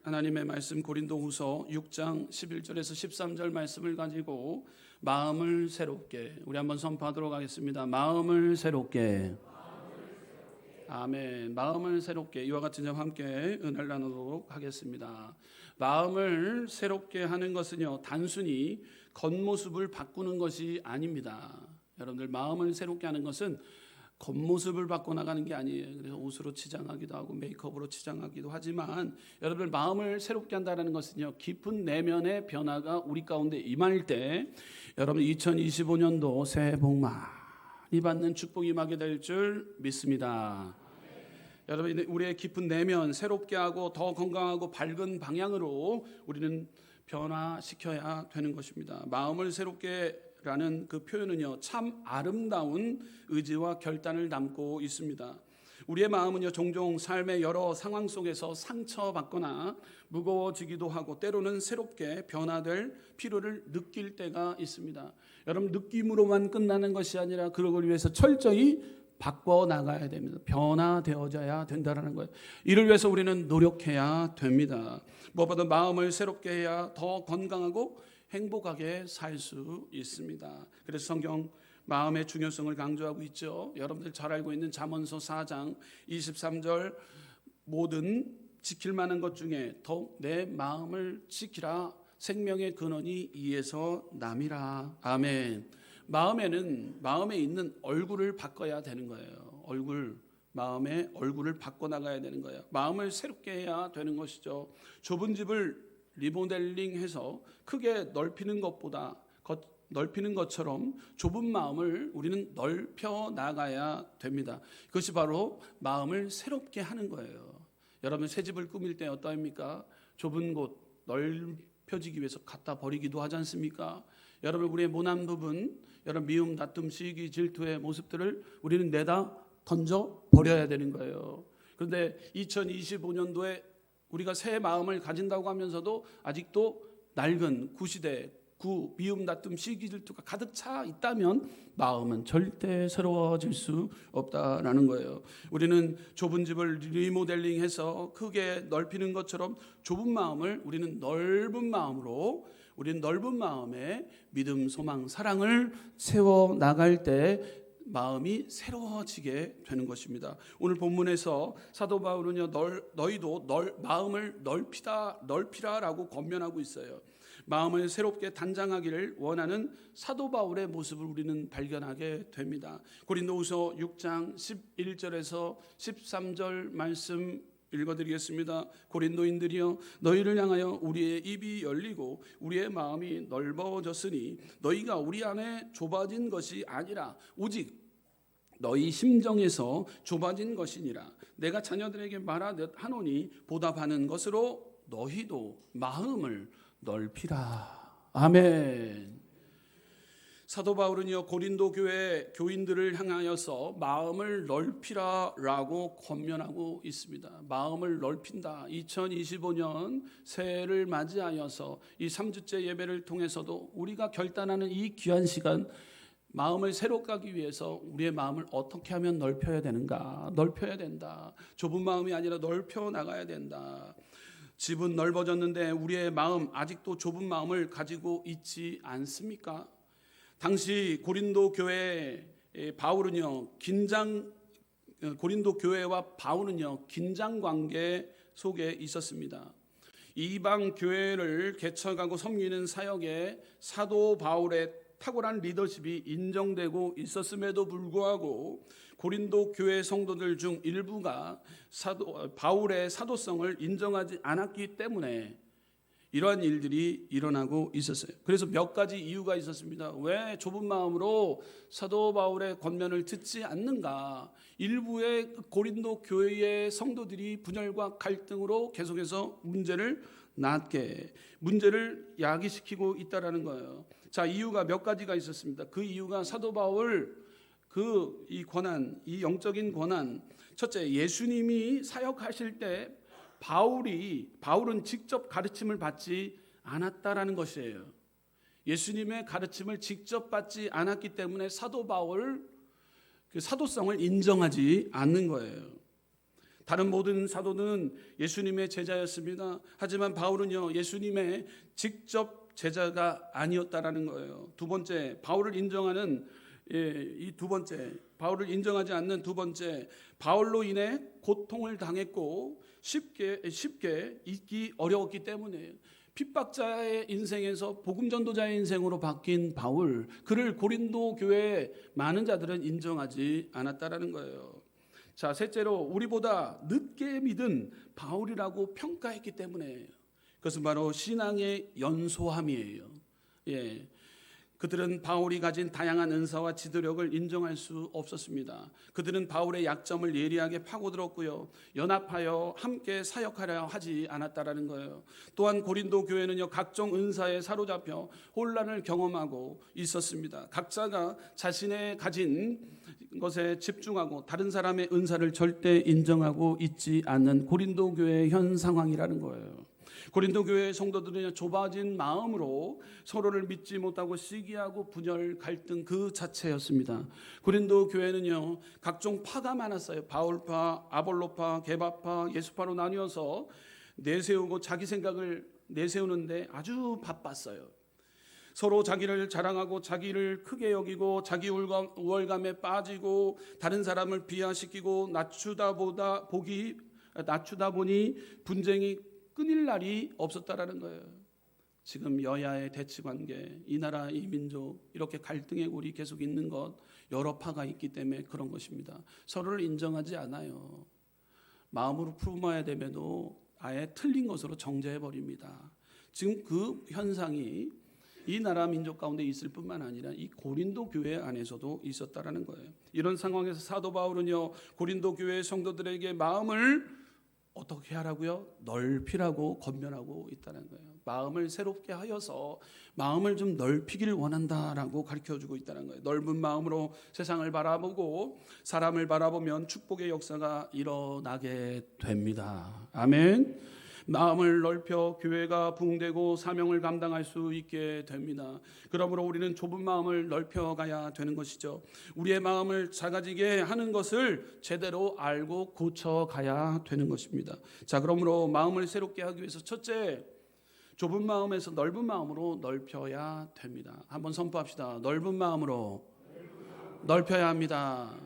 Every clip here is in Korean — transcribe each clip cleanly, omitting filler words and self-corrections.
하나님의 말씀 고린도후서 6장 11절에서 13절 말씀을 가지고 마음을 새롭게 우리 한번 선포하도록 하겠습니다. 마음을 새롭게. 아멘. 마음을 새롭게 이와 같은 점 함께 은혜를 나누도록 하겠습니다. 마음을 새롭게 하는 것은요, 단순히 겉모습을 바꾸는 것이 아닙니다. 여러분들, 마음을 새롭게 하는 것은 겉모습을 바꿔 나가는 게 아니에요. 그래서 옷으로 치장하기도 하고 메이크업으로 치장하기도 하지만, 여러분들, 마음을 새롭게 한다는 것은요, 깊은 내면의 변화가 우리 가운데 임할 때 여러분 2025년도 새해 복 많이 받는 축복이 임하게 될 줄 믿습니다. 여러분, 우리의 깊은 내면 새롭게 하고 더 건강하고 밝은 방향으로 우리는 변화시켜야 되는 것입니다. 마음을 새롭게 라는 그 표현은요, 참 아름다운 의지와 결단을 담고 있습니다. 우리의 마음은요, 종종 삶의 여러 상황 속에서 상처받거나 무거워지기도 하고 때로는 새롭게 변화될 필요를 느낄 때가 있습니다. 여러분, 느낌으로만 끝나는 것이 아니라 그걸 위해서 철저히 바꿔 나가야 됩니다. 변화되어져야 된다는 거예요. 이를 위해서 우리는 노력해야 됩니다. 무엇보다 마음을 새롭게 해야 더 건강하고 행복하게 살 수 있습니다. 그래서 성경 마음의 중요성을 강조하고 있죠. 여러분들 잘 알고 있는 잠언서 4장 23절, 모든 지킬 만한 것 중에 더욱 내 마음을 지키라. 생명의 근원이 이에서 남이라. 아멘. 마음에 있는 얼굴을 바꿔야 되는 거예요. 마음의 얼굴을 바꿔 나가야 되는 거예요. 마음을 새롭게 해야 되는 것이죠. 좁은 집을 리모델링해서 크게 넓히는 것처럼 좁은 마음을 우리는 넓혀 나가야 됩니다. 그것이 바로 마음을 새롭게 하는 거예요. 여러분, 새 집을 꾸밀 때 어떠합니까? 좁은 곳 넓혀지기 위해서 갖다 버리기도 하지 않습니까? 여러분, 우리의 모난 부분, 여러분 미움, 다툼, 시기, 질투의 모습들을 우리는 내다 던져 버려야 되는 거예요. 그런데 2025년도에 우리가 새 마음을 가진다고 하면서도 아직도 낡은 구시대, 미움, 다툼, 시기, 질투가 가득 차 있다면 마음은 절대 새로워질 수 없다라는 거예요. 우리는 좁은 집을 리모델링해서 크게 넓히는 것처럼 좁은 마음을 우리는 넓은 마음에 믿음, 소망, 사랑을 세워 나갈 때 마음이 새로워지게 되는 것입니다. 오늘 본문에서 사도 바울은요, 너희도 마음을 넓히라라고 권면하고 있어요. 마음을 새롭게 단장하기를 원하는 사도 바울의 모습을 우리는 발견하게 됩니다. 고린도후서 6장 11절에서 13절 말씀 읽어드리겠습니다. 고린도인들이여, 너희를 향하여 우리의 입이 열리고 우리의 마음이 넓어졌으니 너희가 우리 안에 좁아진 것이 아니라 오직 너희 심정에서 좁아진 것이니라. 내가 자녀들에게 말하듯 하노니 보답하는 것으로 너희도 마음을 넓히라. 아멘. 사도 바울은요, 고린도 교회 교인들을 향하여서 마음을 넓히라라고 권면하고 있습니다. 마음을 넓힌다. 2025년 새해를 맞이하여서 이 3주째 예배를 통해서도 우리가 결단하는 이 귀한 시간, 마음을 새롭게 하기 위해서 우리의 마음을 어떻게 하면 넓혀야 되는가? 넓혀야 된다. 좁은 마음이 아니라 넓혀 나가야 된다. 집은 넓어졌는데 우리의 마음, 아직도 좁은 마음을 가지고 있지 않습니까? 당시 고린도 교회와 바울은요, 긴장 관계 속에 있었습니다. 이방 교회를 개척하고 섬기는 사역에 사도 바울의 탁월한 리더십이 인정되고 있었음에도 불구하고 고린도 교회 성도들 중 일부가 바울의 사도성을 인정하지 않았기 때문에 이러한 일들이 일어나고 있었어요. 그래서 몇 가지 이유가 있었습니다. 왜 좁은 마음으로 사도 바울의 권면을 듣지 않는가? 일부의 고린도 교회의 성도들이 분열과 갈등으로 계속해서 문제를 야기시키고 있다라는 거예요. 자, 이유가 몇 가지가 있었습니다. 그 이유가 사도 바울 이 영적인 권한, 첫째, 예수님이 사역하실 때 바울은 직접 가르침을 받지 않았다라는 것이에요. 예수님의 가르침을 직접 받지 않았기 때문에 사도 바울 그 사도성을 인정하지 않는 거예요. 다른 모든 사도는 예수님의 제자였습니다. 하지만 바울은요, 예수님의 직접 제자가 아니었다라는 거예요. 두 번째, 바울을 인정하는 이 두 번째, 바울을 인정하지 않는 두 번째, 바울로 인해 고통을 당했고 쉽게 잊기 어려웠기 때문에 핍박자의 인생에서 복음 전도자의 인생으로 바뀐 바울, 그를 고린도 교회의 많은 자들은 인정하지 않았다라는 거예요. 자, 셋째로 우리보다 늦게 믿은 바울이라고 평가했기 때문에 그것은 바로 신앙의 연소함이에요. 예. 그들은 바울이 가진 다양한 은사와 지도력을 인정할 수 없었습니다. 그들은 바울의 약점을 예리하게 파고들었고요, 연합하여 함께 사역하려 하지 않았다라는 거예요. 또한 고린도 교회는요, 각종 은사에 사로잡혀 혼란을 경험하고 있었습니다. 각자가 자신의 가진 것에 집중하고 다른 사람의 은사를 절대 인정하고 있지 않는 고린도 교회의 현 상황이라는 거예요. 고린도 교회의 성도들은 좁아진 마음으로 서로를 믿지 못하고 시기하고 분열, 갈등 그 자체였습니다. 고린도 교회는요, 각종 파가 많았어요. 바울파, 아볼로파, 게바파, 예수파로 나뉘어서 내세우고 자기 생각을 내세우는데 아주 바빴어요. 서로 자기를 자랑하고 자기를 크게 여기고 자기 우월감에 빠지고 다른 사람을 비하시키고 낮추다 보니 분쟁이 끊일 날이 없었다라는 거예요. 지금 여야의 대치관계, 이 나라 이 민족 이렇게 갈등의 골이 계속 있는 것, 여러 파가 있기 때문에 그런 것입니다. 서로를 인정하지 않아요. 마음으로 품어야 됨에도 아예 틀린 것으로 정죄해 버립니다. 지금 그 현상이 이 나라 민족 가운데 있을 뿐만 아니라 이 고린도 교회 안에서도 있었다라는 거예요. 이런 상황에서 사도 바울은요, 고린도 교회 성도들에게 마음을 어떻게 하라고요? 넓히라고 권면하고 있다는 거예요. 마음을 새롭게 하여서 마음을 좀 넓히기를 원한다라고 가르쳐주고 있다는 거예요. 넓은 마음으로 세상을 바라보고 사람을 바라보면 축복의 역사가 일어나게 됩니다. 아멘. 마음을 넓혀 교회가 부흥되고 사명을 감당할 수 있게 됩니다. 그러므로 우리는 좁은 마음을 넓혀가야 되는 것이죠. 우리의 마음을 작아지게 하는 것을 제대로 알고 고쳐가야 되는 것입니다. 자, 그러므로 마음을 새롭게 하기 위해서 첫째, 좁은 마음에서 넓은 마음으로 넓혀야 됩니다. 한번 선포합시다. 넓은 마음으로 넓혀야 합니다.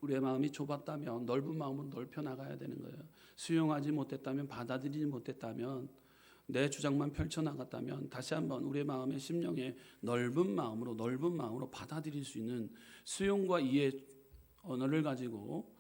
우리의 마음이 좁았다면 넓은 마음으로 넓혀 나가야 되는 거예요. 수용하지 못했다면, 받아들이지 못했다면, 내 주장만 펼쳐나갔다면 다시 한번 우리의 마음의 심령에 넓은 마음으로 받아들일 수 있는 수용과 이해의 언어를 가지고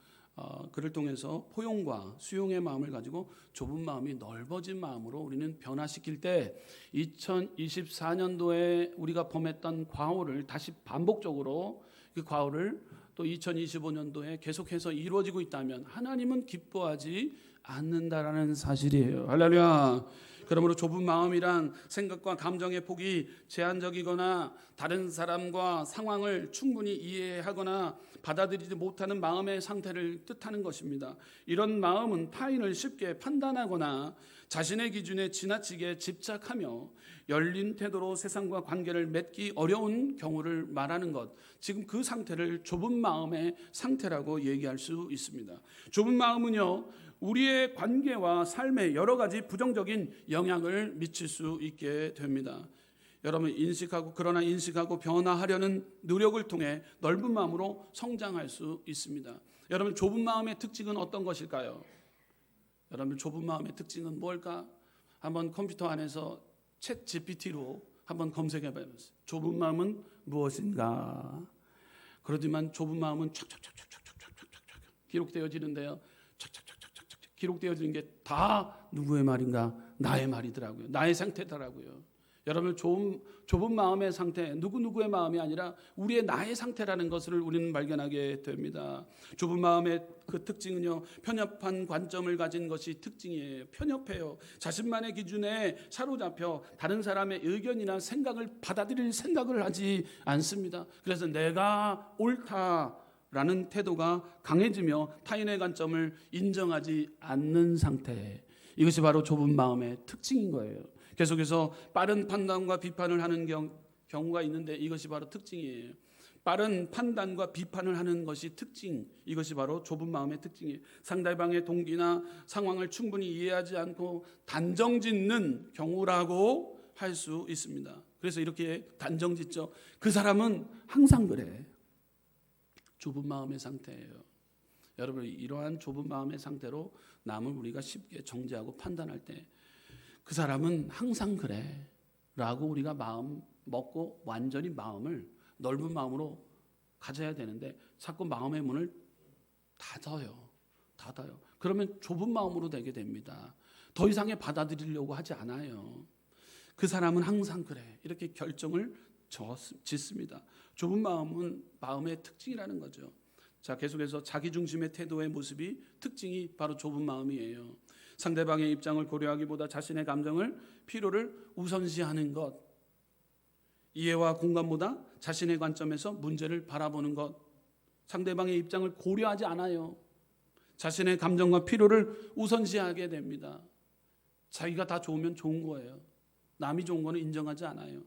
그를 통해서 포용과 수용의 마음을 가지고 좁은 마음이 넓어진 마음으로 우리는 변화시킬 때 2024년도에 우리가 범했던 과오를 다시 반복적으로 그 과오를 또 2025년도에 계속해서 이루어지고 있다면 하나님은 기뻐하지 않는다라는 사실이에요. 할렐루야. 그러므로 좁은 마음이란 생각과 감정의 폭이 제한적이거나 다른 사람과 상황을 충분히 이해하거나 받아들이지 못하는 마음의 상태를 뜻하는 것입니다. 이런 마음은 타인을 쉽게 판단하거나 자신의 기준에 지나치게 집착하며 열린 태도로 세상과 관계를 맺기 어려운 경우를 말하는 것, 지금 그 상태를 좁은 마음의 상태라고 얘기할 수 있습니다. 좁은 마음은요, 우리의 관계와 삶에 여러 가지 부정적인 영향을 미칠 수 있게 됩니다. 여러분, 그러나 인식하고 변화하려는 노력을 통해 넓은 마음으로 성장할 수 있습니다. 여러분, 좁은 마음의 특징은 어떤 것일까요? 여러분, 좁은 마음의 특징은 뭘까? 한번 컴퓨터 안에서 챗 GPT로 한번 검색해 봐요. 좁은 마음은 무엇인가? 그러지만 좁은 마음은 촥촥촥촥촥촥촥 기록되어지는데요. 촥촥촥촥촥 기록되어지는 게 다 누구의 말인가? 나의 말이더라고요. 나의 상태더라고요. 여러분, 좁은 마음의 상태, 누구의 마음이 아니라 우리의 나의 상태라는 것을 우리는 발견하게 됩니다. 좁은 마음의 그 특징은요, 편협한 관점을 가진 것이 특징이에요. 편협해요. 자신만의 기준에 사로잡혀 다른 사람의 의견이나 생각을 받아들일 생각을 하지 않습니다. 그래서 내가 옳다라는 태도가 강해지며 타인의 관점을 인정하지 않는 상태, 이것이 바로 좁은 마음의 특징인 거예요. 계속해서 빠른 판단과 비판을 하는 경우가 있는데 이것이 바로 특징이에요. 빠른 판단과 비판을 하는 것이 특징, 이것이 바로 좁은 마음의 특징이에요. 상대방의 동기나 상황을 충분히 이해하지 않고 단정짓는 경우라고 할 수 있습니다. 그래서 이렇게 단정짓죠. 그 사람은 항상 그래. 좁은 마음의 상태예요. 여러분, 이러한 좁은 마음의 상태로 남을 우리가 쉽게 정죄하고 판단할 때 그 사람은 항상 그래 라고 우리가 마음 먹고 완전히 마음을 넓은 마음으로 가져야 되는데 자꾸 마음의 문을 닫아요. 그러면 좁은 마음으로 되게 됩니다. 더 이상의 받아들이려고 하지 않아요. 그 사람은 항상 그래 이렇게 결정을 짓습니다. 좁은 마음은 마음의 특징이라는 거죠. 자, 계속해서 자기중심의 태도의 모습이 특징이 바로 좁은 마음이에요. 상대방의 입장을 고려하기보다 자신의 감정을 필요를 우선시하는 것, 이해와 공감보다 자신의 관점에서 문제를 바라보는 것, 상대방의 입장을 고려하지 않아요. 자신의 감정과 필요를 우선시하게 됩니다. 자기가 다 좋으면 좋은 거예요. 남이 좋은 거는 인정하지 않아요.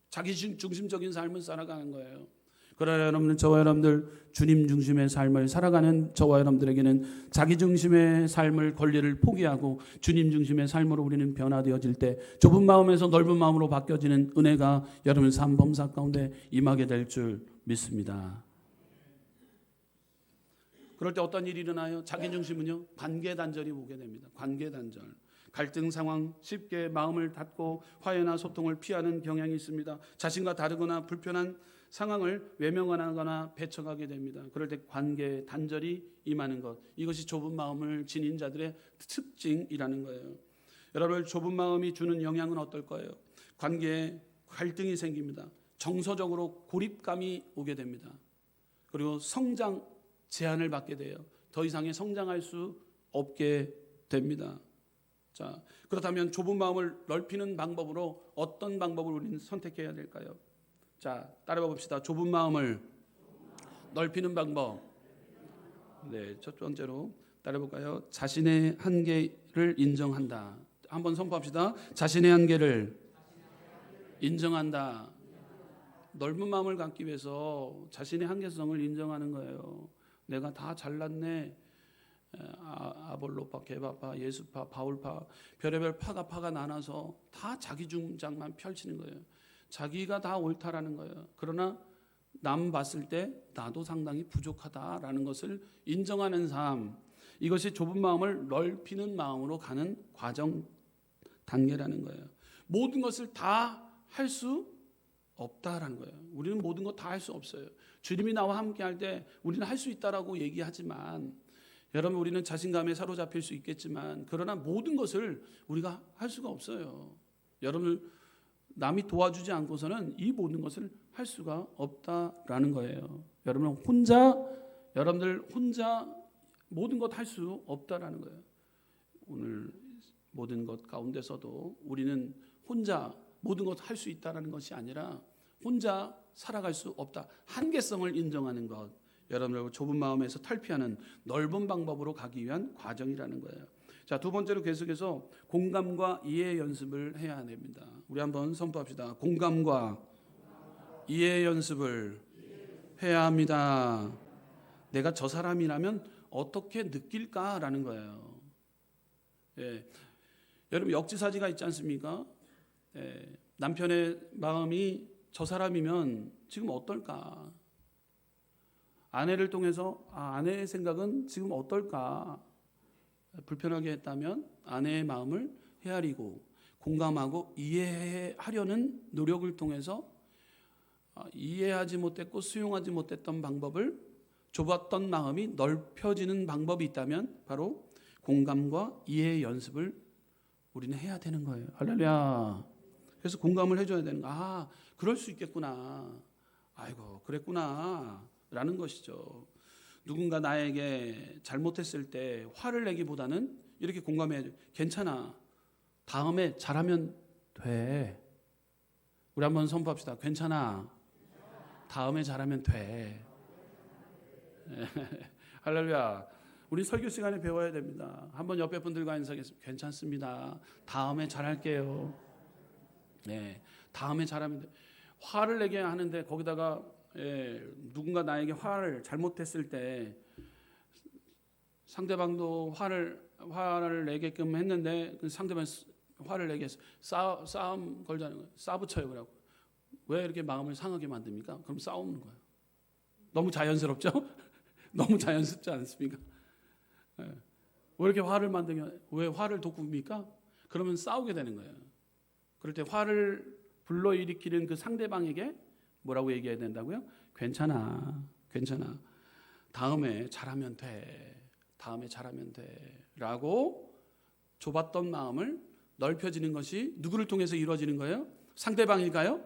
자기 중심적인 삶을 살아가는 거예요. 그러나 여러분은, 저와 여러분들 주님 중심의 삶을 살아가는 저와 여러분들에게는 자기 중심의 삶을 권리를 포기하고 주님 중심의 삶으로 우리는 변화되어질 때 좁은 마음에서 넓은 마음으로 바뀌어지는 은혜가 여러분 삶 범사 가운데 임하게 될 줄 믿습니다. 그럴 때 어떤 일이 일어나요? 자기 중심은요, 관계 단절이 오게 됩니다. 관계 단절. 갈등 상황 쉽게 마음을 닫고 화해나 소통을 피하는 경향이 있습니다. 자신과 다르거나 불편한 상황을 외면하거나 배척하게 됩니다. 그럴 때 관계 단절이 임하는 것, 이것이 좁은 마음을 지닌 자들의 특징이라는 거예요. 여러분, 좁은 마음이 주는 영향은 어떨 거예요? 관계에 갈등이 생깁니다. 정서적으로 고립감이 오게 됩니다. 그리고 성장 제한을 받게 돼요. 더 이상의 성장할 수 없게 됩니다. 자, 그렇다면 좁은 마음을 넓히는 방법으로 어떤 방법을 우리는 선택해야 될까요? 자, 따라가 봅시다. 좁은 마음을 넓히는 방법. 네, 첫 번째로 따라볼까요? 자신의 한계를 인정한다. 한번 선포합시다. 자신의 한계를 인정한다. 넓은 마음을 갖기 위해서 자신의 한계성을 인정하는 거예요. 내가 다 잘났네. 아볼로파, 게바파, 예수파, 바울파, 별의별 파가 나눠서 다 자기 주장만 펼치는 거예요. 자기가 다 옳다라는 거예요. 그러나 남 봤을 때 나도 상당히 부족하다라는 것을 인정하는 삶, 이것이 좁은 마음을 넓히는 마음으로 가는 과정 단계라는 거예요. 모든 것을 다 할 수 없다라는 거예요. 우리는 모든 것 다 할 수 없어요. 주님이 나와 함께 할 때 우리는 할 수 있다라고 얘기하지만, 여러분, 우리는 자신감에 사로잡힐 수 있겠지만 그러나 모든 것을 우리가 할 수가 없어요. 여러분, 남이 도와주지 않고서는 이 모든 것을 할 수가 없다라는 거예요. 여러분들 혼자 모든 것 할 수 없다라는 거예요. 오늘 모든 것 가운데서도 우리는 혼자 모든 것 할 수 있다라는 것이 아니라 혼자 살아갈 수 없다. 한계성을 인정하는 것. 여러분들 좁은 마음에서 탈피하는 넓은 방법으로 가기 위한 과정이라는 거예요. 자, 두 번째로 계속해서 공감과 이해 연습을 해야 됩니다. 우리 한번 선포합시다. 공감과 이해 연습을 해야 합니다. 내가 저 사람이라면 어떻게 느낄까라는 거예요. 예. 여러분, 역지사지가 있지 않습니까? 예. 남편의 마음이 저 사람이면 지금 어떨까? 아내를 통해서 아내의 생각은 지금 어떨까? 불편하게 했다면 아내의 마음을 헤아리고 공감하고 이해하려는 노력을 통해서 이해하지 못했고 수용하지 못했던 방법을, 좁았던 마음이 넓혀지는 방법이 있다면 바로 공감과 이해의 연습을 우리는 해야 되는 거예요. 할렐루야. 그래서 공감을 해줘야 되는 거야. 그럴 수 있겠구나. 아이고, 그랬구나 라는 것이죠. 누군가 나에게 잘못했을 때 화를 내기보다는 이렇게 공감해야죠. 괜찮아. 다음에 잘하면 돼. 우리 한번 선포합시다. 괜찮아. 다음에 잘하면 돼. 할렐루야. 우리 설교 시간에 배워야 됩니다. 한번 옆에 분들과 인사하겠습니다. 괜찮습니다. 다음에 잘할게요. 네, 다음에 잘하면 돼. 화를 내게 하는데 거기다가 누군가 나에게 화를 잘못했을 때 상대방도 화를 내게끔 했는데 그 상대방 화를 내게 싸움 걸자는 거예요. 싸붙여요. 그러고 왜 이렇게 마음을 상하게 만듭니까? 그럼 싸우는 거예요. 너무 자연스럽죠? 너무 자연스럽지 않습니까? 왜 이렇게 화를 만들면 왜 화를 돋굽니까? 그러면 싸우게 되는 거예요. 그럴 때 화를 불러일으키는 그 상대방에게 뭐라고 얘기해야 된다고요? 괜찮아. 다음에 잘하면 돼. 라고 좁았던 마음을 넓혀지는 것이 누구를 통해서 이루어지는 거예요? 상대방일까요?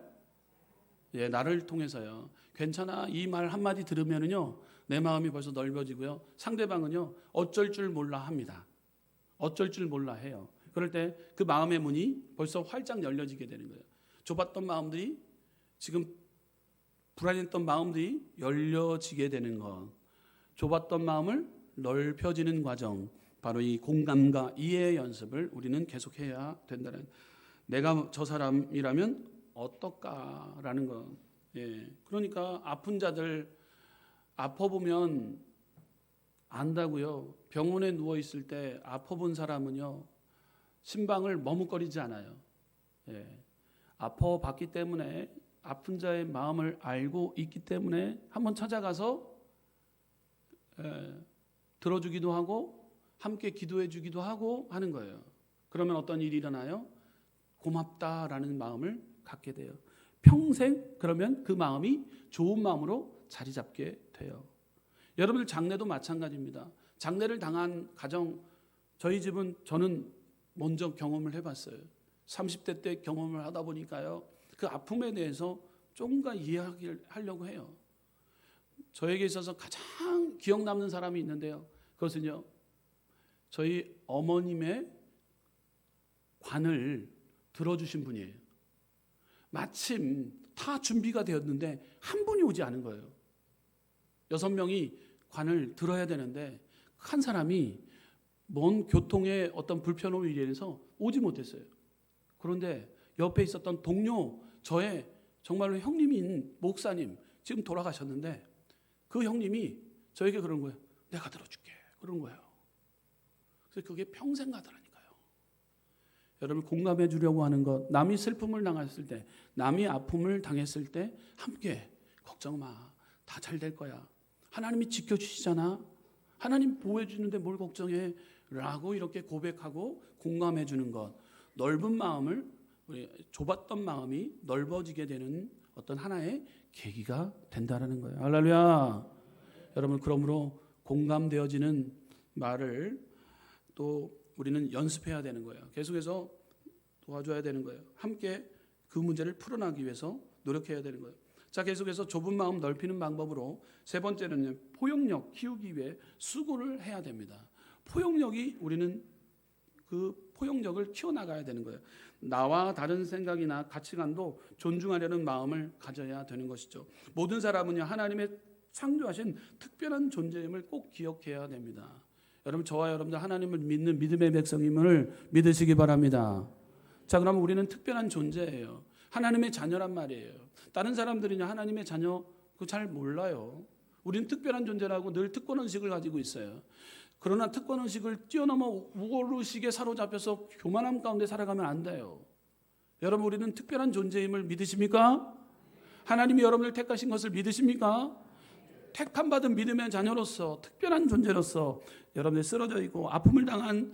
예, 나를 통해서요. 괜찮아. 이 말 한마디 들으면은요, 내 마음이 벌써 넓어지고요. 상대방은요, 어쩔 줄 몰라 합니다. 어쩔 줄 몰라 해요. 그럴 때 그 마음의 문이 벌써 활짝 열려지게 되는 거예요. 좁았던 마음들이 지금 불안했던 마음들이 열려지게 되는 것. 좁았던 마음을 넓혀지는 과정. 바로 이 공감과 이해의 연습을 우리는 계속해야 된다는. 내가 저 사람이라면 어떨까라는 것. 예. 그러니까 아픈 자들 아파보면 안다고요. 병원에 누워 있을 때 아파본 사람은요, 심방을 머뭇거리지 않아요. 예. 아파봤기 때문에 아픈 자의 마음을 알고 있기 때문에 한번 찾아가서 들어주기도 하고 함께 기도해 주기도 하고 하는 거예요. 그러면 어떤 일이 일어나요? 고맙다라는 마음을 갖게 돼요. 평생 그러면 그 마음이 좋은 마음으로 자리 잡게 돼요. 여러분들 장례도 마찬가지입니다. 장례를 당한 가정, 저희 집은 저는 먼저 경험을 해봤어요. 30대 때 경험을 하다 보니까요, 그 아픔에 대해서 조금가 이해하려고 해요. 저에게 있어서 가장 기억 남는 사람이 있는데요. 그것은요, 저희 어머님의 관을 들어주신 분이에요. 마침 다 준비가 되었는데 한 분이 오지 않은 거예요. 6명이 관을 들어야 되는데 한 사람이 먼 교통의 어떤 불편으로 인해서 오지 못했어요. 그런데 옆에 있었던 동료, 저의 정말로 형님인 목사님, 지금 돌아가셨는데 그 형님이 저에게 그런 거예요. 내가 들어줄게. 그런 거예요. 그래서 그게 평생 가더라니까요. 여러분, 공감해 주려고 하는 것, 남이 슬픔을 당했을 때, 남이 아픔을 당했을 때 함께 걱정 마. 다 잘 될 거야. 하나님이 지켜주시잖아. 하나님 보호해 주는데 뭘 걱정해. 라고 이렇게 고백하고 공감해 주는 것. 넓은 마음을, 우리 좁았던 마음이 넓어지게 되는 어떤 하나의 계기가 된다라는 거예요. 할렐루야. 여러분, 그러므로 공감되어지는 말을 또 우리는 연습해야 되는 거예요. 계속해서 도와줘야 되는 거예요. 함께 그 문제를 풀어나기 위해서 노력해야 되는 거예요. 자, 계속해서 좁은 마음 넓히는 방법으로 세 번째는 포용력 키우기 위해 수고를 해야 됩니다. 포용력이, 우리는 그 포용력을 키워나가야 되는 거예요. 나와 다른 생각이나 가치관도 존중하려는 마음을 가져야 되는 것이죠. 모든 사람은요, 하나님의 창조하신 특별한 존재임을 꼭 기억해야 됩니다. 여러분, 저와 여러분들 하나님을 믿는 믿음의 백성임을 믿으시기 바랍니다. 자, 그러면 우리는 특별한 존재예요. 하나님의 자녀란 말이에요. 다른 사람들은요, 하나님의 자녀 그거 잘 몰라요. 우리는 특별한 존재라고 늘 특권의식을 가지고 있어요. 그러나 특권의식을 뛰어넘어 우월의식에 사로잡혀서 교만함 가운데 살아가면 안 돼요. 여러분, 우리는 특별한 존재임을 믿으십니까? 하나님이 여러분을 택하신 것을 믿으십니까? 택함받은 믿음의 자녀로서, 특별한 존재로서 여러분들이 쓰러져 있고 아픔을 당한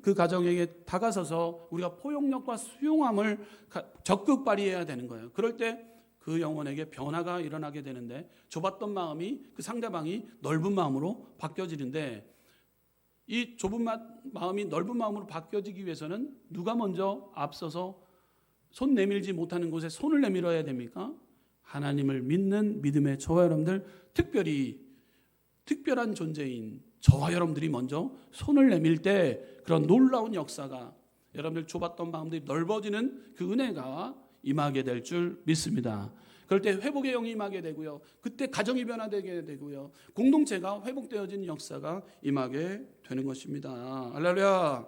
그 가정에게 다가서서 우리가 포용력과 수용함을 적극 발휘해야 되는 거예요. 그럴 때 그 영혼에게 변화가 일어나게 되는데, 좁았던 마음이, 그 상대방이 넓은 마음으로 바뀌어지는데, 이 좁은 마음이 넓은 마음으로 바뀌어지기 위해서는 누가 먼저 앞서서 손 내밀지 못하는 곳에 손을 내밀어야 됩니까? 하나님을 믿는 믿음의 저와 여러분들, 특별히 특별한 존재인 저와 여러분들이 먼저 손을 내밀 때 그런 놀라운 역사가, 여러분들 좁았던 마음들이 넓어지는 그 은혜가 임하게 될 줄 믿습니다. 그럴 때 회복의 영이 임하게 되고요. 그때 가정이 변화되게 되고요. 공동체가 회복되어지는 역사가 임하게 되는 것입니다. 할렐루야.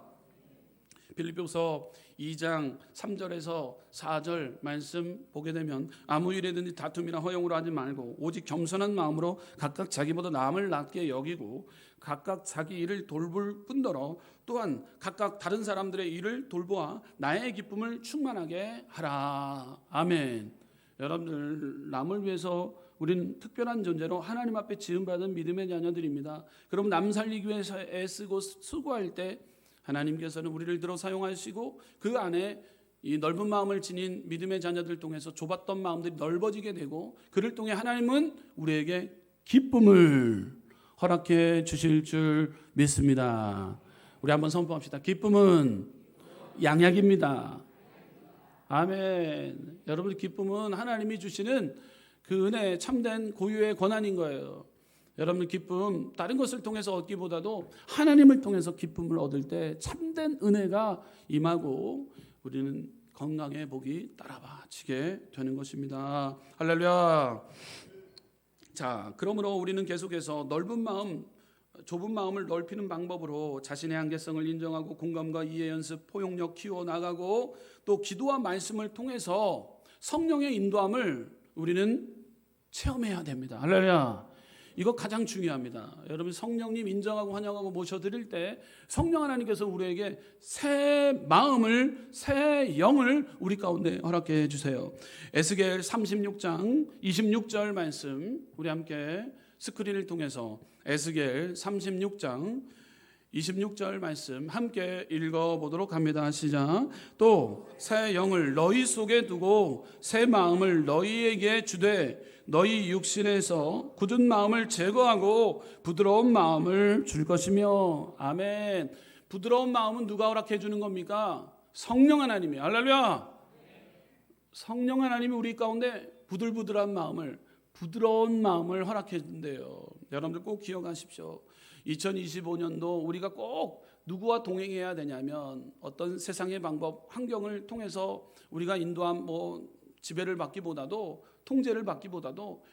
빌립보서 2장 3절에서 4절 말씀 보게 되면 아무 일에든지 다툼이나 허용으로 하지 말고 오직 겸손한 마음으로 각각 자기보다 남을 낮게 여기고 각각 자기 일을 돌볼 뿐더러 또한 각각 다른 사람들의 일을 돌보아 나의 기쁨을 충만하게 하라. 아멘. 여러분들, 남을 위해서 우리는 특별한 존재로 하나님 앞에 지음받은 믿음의 자녀들입니다. 그럼 남 살리기 위해서 애쓰고 수고할 때 하나님께서는 우리를 들어 사용하시고 그 안에 이 넓은 마음을 지닌 믿음의 자녀들 통해서 좁았던 마음들이 넓어지게 되고 그를 통해 하나님은 우리에게 기쁨을 허락해 주실 줄 믿습니다. 우리 한번 선포합시다. 기쁨은 양약입니다. 아멘. 여러분, 기쁨은 하나님이 주시는 그 은혜, 참된 고유의 권한인 거예요. 여러분, 기쁨 다른 것을 통해서 얻기보다도 하나님을 통해서 기쁨을 얻을 때 참된 은혜가 임하고 우리는 건강의 복이 따라바치게 되는 것입니다. 할렐루야. 자, 그러므로 우리는 계속해서 넓은 마음, 좁은 마음을 넓히는 방법으로 자신의 한계성을 인정하고 공감과 이해 연습, 포용력 키워 나가고 또 기도와 말씀을 통해서 성령의 인도함을 우리는 체험해야 됩니다. 할렐루야. 이거 가장 중요합니다. 여러분, 성령님 인정하고 환영하고 모셔드릴 때 성령 하나님께서 우리에게 새 마음을, 새 영을 우리 가운데 허락해 주세요. 에스겔 36장 26절 말씀 우리 함께 스크린을 통해서 에스겔 36장 26절 말씀 함께 읽어보도록 합니다. 시작. 또 새 영을 너희 속에 두고 새 마음을 너희에게 주되 너희 육신에서 굳은 마음을 제거하고 부드러운 마음을 줄 것이며. 아멘. 부드러운 마음은 누가 허락해 주는 겁니까? 성령 하나님이. 할렐루야. 성령 하나님이 우리 가운데 부들부들한 마음을, 부드러운 마음을 허락해 준대요. 여러분들 꼭 기억하십시오. 2025년도 우리가 꼭 누구와 동행해야 되냐면 어떤 세상의 방법, 환경을 통해서 우리가 인도함, 지배를 받기보다도, 통제를 받기보다도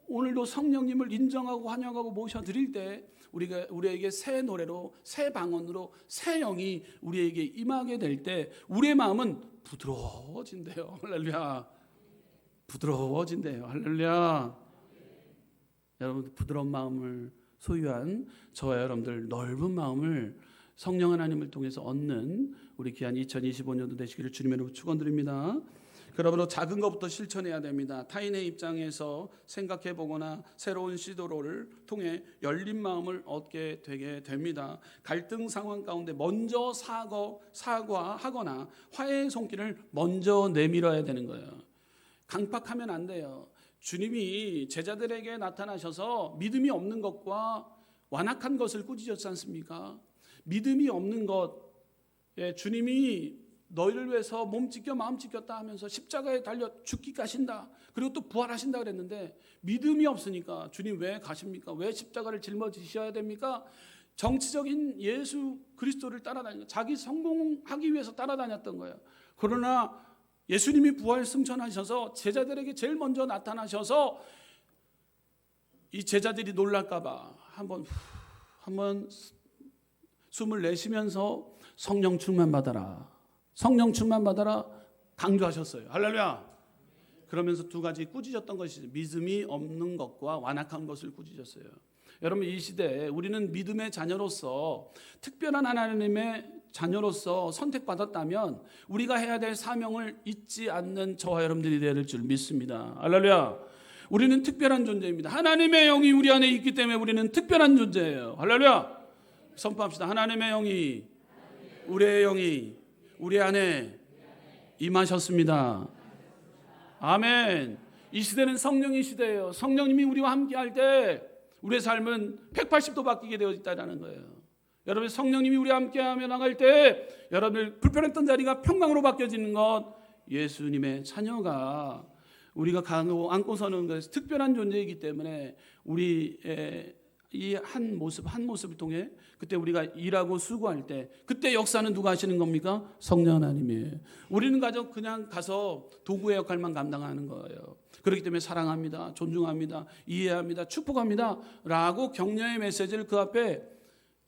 오늘도 성령님을 인정하고 환영하고 모셔드릴 때 우리에게 새 노래로, 새 방언으로, 새 영이 우리에게 임하게 될 때 우리의 마음은 부드러워진대요. 할렐루야. 부드러워진대요. 할렐루야. 여러분, 부드러운 마음을 소유한 저와 여러분들, 넓은 마음을 성령 하나님을 통해서 얻는 우리 귀한 2025년도 되시기를 주님으로 축원드립니다. 그러므로 작은 것부터 실천해야 됩니다. 타인의 입장에서 생각해 보거나 새로운 시도를 통해 열린 마음을 얻게 되게 됩니다. 갈등 상황 가운데 먼저 사과하거나 화해의 손길을 먼저 내밀어야 되는 거예요. 강팍하면 안 돼요. 주님이 제자들에게 나타나셔서 믿음이 없는 것과 완악한 것을 꾸짖었지 않습니까? 믿음이 없는 것, 주님이 너희를 위해서 몸 찢겨 마음 찢겼다 하면서 십자가에 달려 죽기까지 하신다. 그리고 또 부활하신다 그랬는데 믿음이 없으니까 주님 왜 가십니까? 왜 십자가를 짊어지셔야 됩니까? 정치적인 예수 그리스도를 따라다니고 자기 성공하기 위해서 따라다녔던 거예요. 그러나 예수님이 부활 승천하셔서 제자들에게 제일 먼저 나타나셔서 이 제자들이 놀랄까 봐 한번 숨을 내쉬면서 성령 충만 받아라. 성령 충만 받아라 강조하셨어요. 할렐루야. 그러면서 두 가지 꾸짖었던 것이 믿음이 없는 것과 완악한 것을 꾸짖었어요. 여러분, 이 시대에 우리는 믿음의 자녀로서, 특별한 하나님의 자녀로서 선택받았다면 우리가 해야 될 사명을 잊지 않는 저와 여러분들이 되어야 될 줄 믿습니다. 할렐루야. 우리는 특별한 존재입니다. 하나님의 영이 우리 안에 있기 때문에 우리는 특별한 존재예요. 할렐루야. 선포합시다. 하나님의 영이, 우리의 영이 우리 안에 임하셨습니다. 아멘. 이 시대는 성령의 시대예요. 성령님이 우리와 함께할 때 우리의 삶은 180도 바뀌게 되어 있다는 거예요. 여러분, 성령님이 우리와 함께하며 나갈 때 여러분들 불편했던 자리가 평강으로 바뀌어지는 것, 예수님의 자녀가 우리가 안고 서는 것이 특별한 존재이기 때문에 우리의 이 한 모습을 통해 그때 우리가 일하고 수고할 때 그때 역사는 누가 하시는 겁니까? 성령 하나님이에요. 우리는 그냥 가서 도구의 역할만 감당하는 거예요. 그렇기 때문에 사랑합니다, 존중합니다, 이해합니다, 축복합니다 라고 격려의 메시지를 그 앞에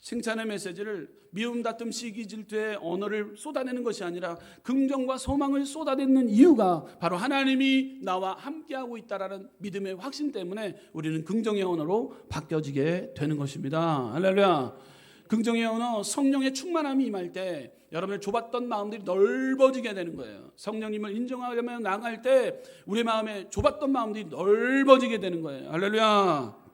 칭찬의 메시지를 미움, 다툼, 시기, 질투의 언어를 쏟아내는 것이 아니라 긍정과 소망을 쏟아내는 이유가 바로 하나님이 나와 함께하고 있다라는 믿음의 확신 때문에 우리는 긍정의 언어로 바뀌어지게 되는 것입니다. 할렐루야. 긍정의 언어, 성령의 충만함이 임할 때 여러분의 좁았던 마음들이 넓어지게 되는 거예요. 성령님을 인정하려면 나아갈 때 우리 마음에 좁았던 마음들이 넓어지게 되는 거예요. 할렐루야.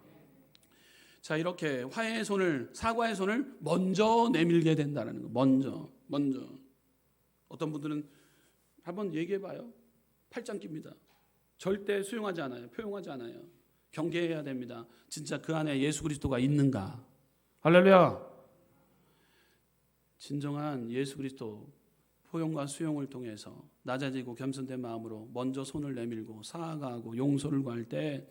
자, 이렇게 화해의 손을, 사과의 손을 먼저 내밀게 된다는 거. 먼저. 어떤 분들은 한번 얘기해 봐요. 팔짱 낍니다. 절대 수용하지 않아요. 포용하지 않아요. 경계해야 됩니다. 진짜 그 안에 예수 그리스도가 있는가? 할렐루야. 진정한 예수 그리스도 포용과 수용을 통해서 낮아지고 겸손된 마음으로 먼저 손을 내밀고 사과하고 용서를 구할 때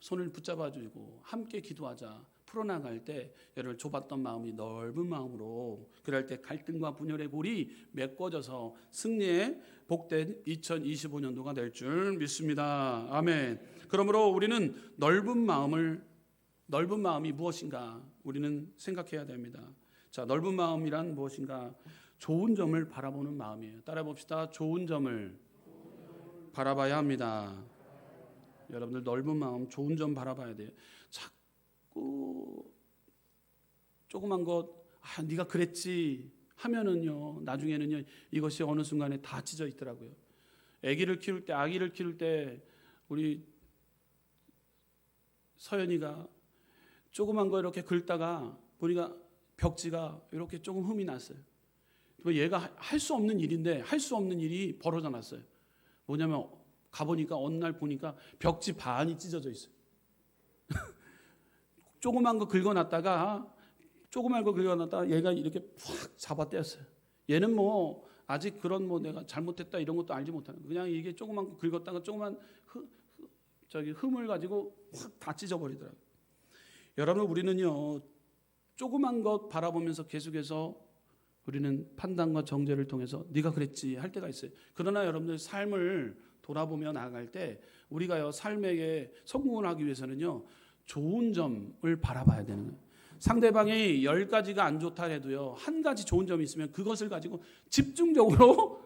손을 붙잡아주고 함께 기도하자 풀어나갈 때 여러분 좁았던 마음이 넓은 마음으로 그럴 때 갈등과 분열의 골이 메꿔져서 승리의 복된 2025년도가 될 줄 믿습니다. 아멘. 그러므로 우리는 넓은 마음이 무엇인가 우리는 생각해야 됩니다. 자, 넓은 마음이란 무엇인가? 좋은 점을 바라보는 마음이에요. 따라 봅시다. 좋은 점을 바라봐야 합니다. 여러분들 넓은 마음, 좋은 점 바라봐야 돼요. 자꾸 조그만 것, 네가 그랬지 하면은요, 나중에는요, 이것이 어느 순간에 다 찢어 있더라고요. 아기를 키울 때 우리 서연이가 조그만 거 이렇게 긁다가 보니까 벽지가 이렇게 조금 흠이 났어요. 얘가 할 수 없는 일인데 할 수 없는 일이 벌어져 났어요. 뭐냐면 가보니까 어느 날 보니까 벽지 반이 찢어져 있어요. 조그만 거 긁어놨다가 얘가 이렇게 확 잡아떼었어요. 얘는 뭐 아직 그런 뭐 내가 잘못했다 이런 것도 알지 못하는 그냥 이게 조그만 거 긁었다가 조그만 흠을 가지고 확 다 찢어버리더라고요. 여러분 우리는요 조그만 것 바라보면서 계속해서 우리는 판단과 정죄를 통해서 네가 그랬지 할 때가 있어요. 그러나 여러분들 삶을 돌아보며 나아갈 때 우리가요 삶에게 성공을 하기 위해서는요 좋은 점을 바라봐야 되는 거예요. 상대방이 10가지가 안 좋다 해도요 한 가지 좋은 점이 있으면 그것을 가지고 집중적으로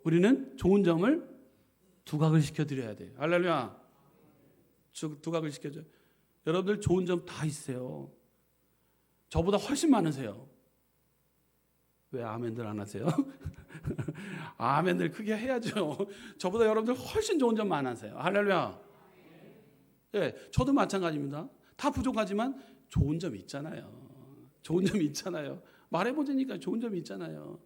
우리는 좋은 점을 두각을 시켜드려야 돼요. 할렐루야. 두각을 시켜줘요. 여러분들 좋은 점 다 있어요. 저보다 훨씬 많으세요. 왜 아멘들 안 하세요? 아멘들 크게 해야죠. 저보다 여러분들 훨씬 좋은 점 많으세요. 할렐루야. 네, 저도 마찬가지입니다. 다 부족하지만 좋은 점이 있잖아요. 말해보자니까 좋은 점이 있잖아요.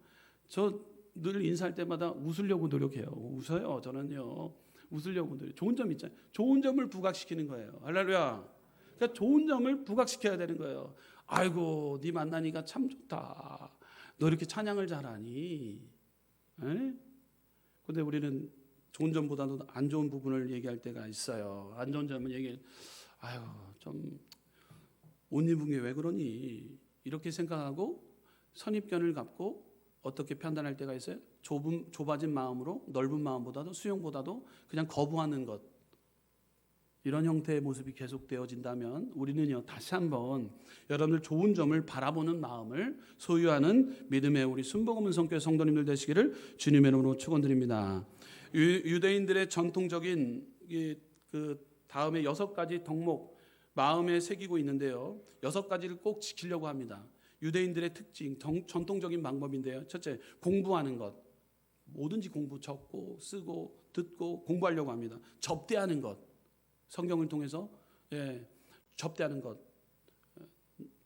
저 늘 인사할 때마다 웃으려고 노력해요. 웃어요. 저는요. 웃으려고 노력해요. 좋은 점 있잖아요. 좋은 점을 부각시키는 거예요. 할렐루야. 그러니까 좋은 점을 부각시켜야 되는 거예요. 아이고, 네 만나니까 참 좋다. 너 이렇게 찬양을 잘하니? 근데 우리는 좋은 점보다도 안 좋은 부분을 얘기할 때가 있어요. 안 좋은 점은 아유, 좀 옷 입은 게 왜 그러니? 이렇게 생각하고 선입견을 갖고 어떻게 판단할 때가 있어요? 좁아진 마음으로 넓은 마음보다도 수용보다도 그냥 거부하는 것. 이런 형태의 모습이 계속되어진다면 우리는요 다시 한번 여러분들 좋은 점을 바라보는 마음을 소유하는 믿음의 우리 순복음은 성교회 성도님들 되시기를 주님의 이름으로 축원드립니다. 유대인들의 전통적인 그 다음에 6가지 덕목 마음에 새기고 있는데요. 6가지를 꼭 지키려고 합니다. 유대인들의 특징, 전통적인 방법인데요. 첫째, 공부하는 것. 뭐든지 공부 적고 쓰고 듣고 공부하려고 합니다. 접대하는 것. 성경을 통해서 접대하는 것.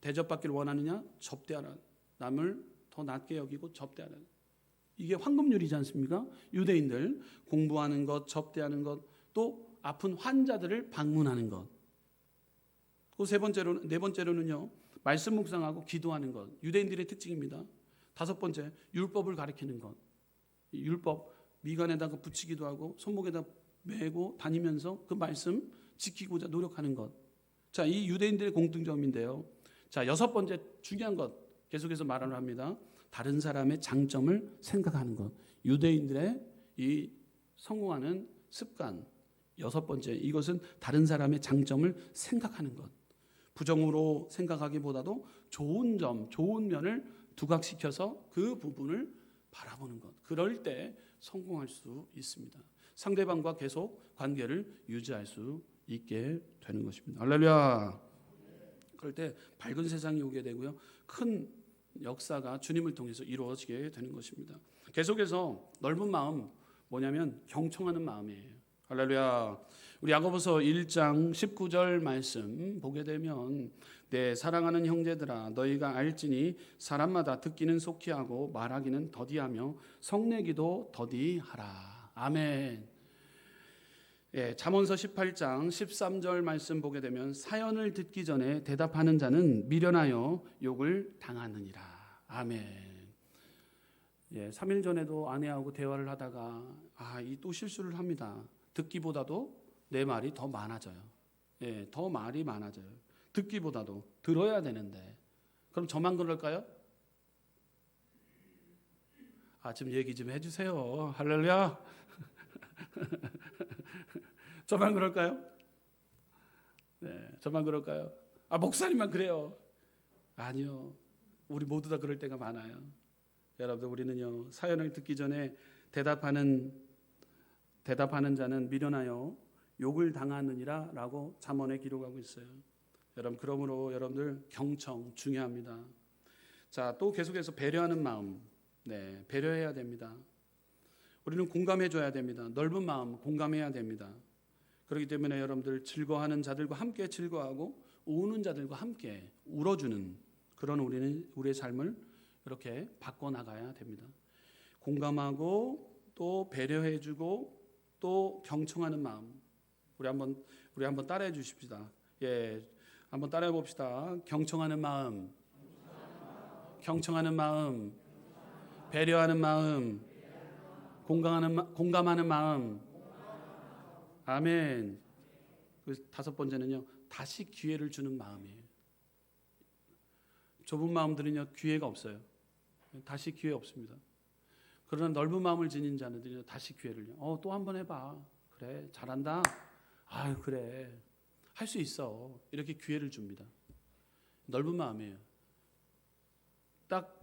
대접받기를 원하느냐? 접대하라. 남을 더 낮게 여기고 접대하라. 이게 황금률이지 않습니까? 유대인들 공부하는 것, 접대하는 것, 또 아픈 환자들을 방문하는 것. 또 네 번째로는요. 말씀 묵상하고 기도하는 것. 유대인들의 특징입니다. 5번째, 율법을 가리키는 것. 율법 미간에다가 붙이기도 하고 손목에다 메고 다니면서 그 말씀 지키고자 노력하는 것. 자, 이 유대인들의 공통점인데요. 자, 6번째 중요한 것 계속해서 말을 합니다. 다른 사람의 장점을 생각하는 것. 유대인들의 이 성공하는 습관. 6번째, 이것은 다른 사람의 장점을 생각하는 것. 부정으로 생각하기보다도 좋은 점, 좋은 면을 두각시켜서 그 부분을 바라보는 것. 그럴 때 성공할 수 있습니다. 상대방과 계속 관계를 유지할 수 있게 되는 것입니다. 할렐루야. 그럴 때 밝은 세상이 오게 되고요. 큰 역사가 주님을 통해서 이루어지게 되는 것입니다. 계속해서 넓은 마음 뭐냐면 경청하는 마음이에요. 할렐루야. 우리 야고보서 1장 19절 말씀 보게 되면 내 사랑하는 형제들아 너희가 알지니 사람마다 듣기는 속히 하고 말하기는 더디하며 성내기도 더디하라. 아멘. 예, 잠언서 18장 13절 말씀 보게 되면 사연을 듣기 전에 대답하는 자는 미련하여 욕을 당하느니라. 아멘. 예, 3일 전에도 아내하고 대화를 하다가 이 또 실수를 합니다. 듣기보다도 내 말이 더 많아져요. 예, 더 말이 많아져요. 듣기보다도 들어야 되는데 그럼 저만 그럴까요? 좀 얘기 좀 해주세요. 할렐루야. 저만 그럴까요? 네, 저만 그럴까요? 목사님만 그래요. 아니요. 우리 모두 다 그럴 때가 많아요. 여러분들 우리는요 사연을 듣기 전에 대답하는 자는 미련하여 욕을 당하느니라 라고 잠언에 기록하고 있어요. 여러분 그러므로 여러분들 경청 중요합니다. 자, 또 계속해서 배려하는 마음. 네, 배려해야 됩니다. 우리는 공감해 줘야 됩니다. 넓은 마음 공감해야 됩니다. 그렇기 때문에 여러분들 즐거워하는 자들과 함께 즐거워하고 우는 자들과 함께 울어주는 그런 우리의 삶을 이렇게 바꿔나가야 됩니다. 공감하고 또 배려해주고 또 경청하는 마음. 우리 한번 따라해 주십시다. 예, 한번 따라해 봅시다. 경청하는 마음, 경청하는 마음, 배려하는 마음, 공감하는 마음. 아멘. 그 5번째는요. 다시 기회를 주는 마음이에요. 좁은 마음들은요 기회가 없어요. 다시 기회 없습니다. 그러나 넓은 마음을 지닌 자들은요 다시 기회를요. 또 한번 해봐. 그래 잘한다. 그래 할 수 있어. 이렇게 기회를 줍니다. 넓은 마음이에요. 딱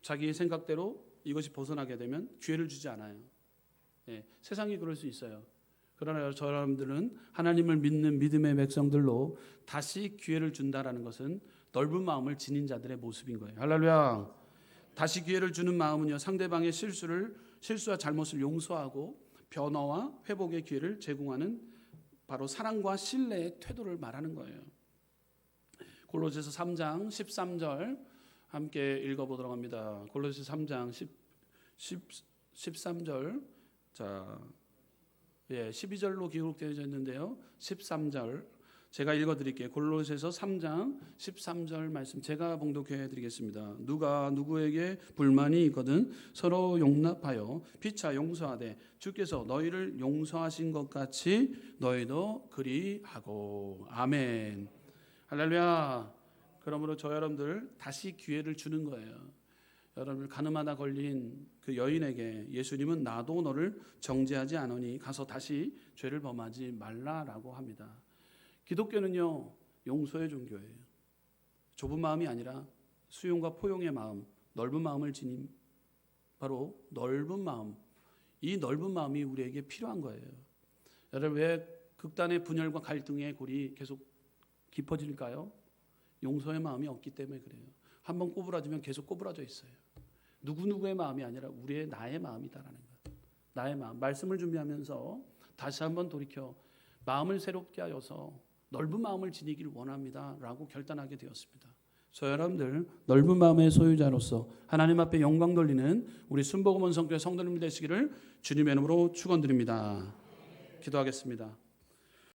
자기의 생각대로 이것이 벗어나게 되면 기회를 주지 않아요. 예, 세상이 그럴 수 있어요. 그러나 저 사람들은 하나님을 믿는 믿음의 백성들로 다시 기회를 준다라는 것은 넓은 마음을 지닌 자들의 모습인 거예요. 할렐루야. 다시 기회를 주는 마음은요 상대방의 실수와 잘못을 용서하고 변화와 회복의 기회를 제공하는 바로 사랑과 신뢰의 태도를 말하는 거예요. 골로새서 3장 13절 함께 읽어보도록 합니다. 골로새서 3장 13절. 자, 12절로 기록되어 있는데요. 13절 제가 읽어드릴게요. 골로새서 3장 13절 말씀 제가 봉독해 드리겠습니다. 누가 누구에게 불만이 있거든 서로 용납하여 피차 용서하되 주께서 너희를 용서하신 것 같이 너희도 그리하고. 아멘. 할렐루야. 그러므로 저 여러분들 다시 기회를 주는 거예요. 여러분들 가늠하다 걸린 그 여인에게 예수님은 나도 너를 정죄하지 않으니 가서 다시 죄를 범하지 말라라고 합니다. 기독교는요 용서의 종교예요. 좁은 마음이 아니라 수용과 포용의 마음, 넓은 마음을 지닌 바로 넓은 마음. 이 넓은 마음이 우리에게 필요한 거예요. 여러분 왜 극단의 분열과 갈등의 골이 계속 깊어질까요? 용서의 마음이 없기 때문에 그래요. 한번 꼬부라지면 계속 꼬부라져 있어요. 누구누구의 마음이 아니라 나의 마음이다라는 것. 나의 마음. 말씀을 준비하면서 다시 한번 돌이켜 마음을 새롭게 하여서 넓은 마음을 지니기를 원합니다 라고 결단하게 되었습니다. 저 여러분들 넓은 마음의 소유자로서 하나님 앞에 영광 돌리는 우리 순복음원 성교회 성도님 되시기를 주님의 이름으로 축원드립니다. 기도하겠습니다.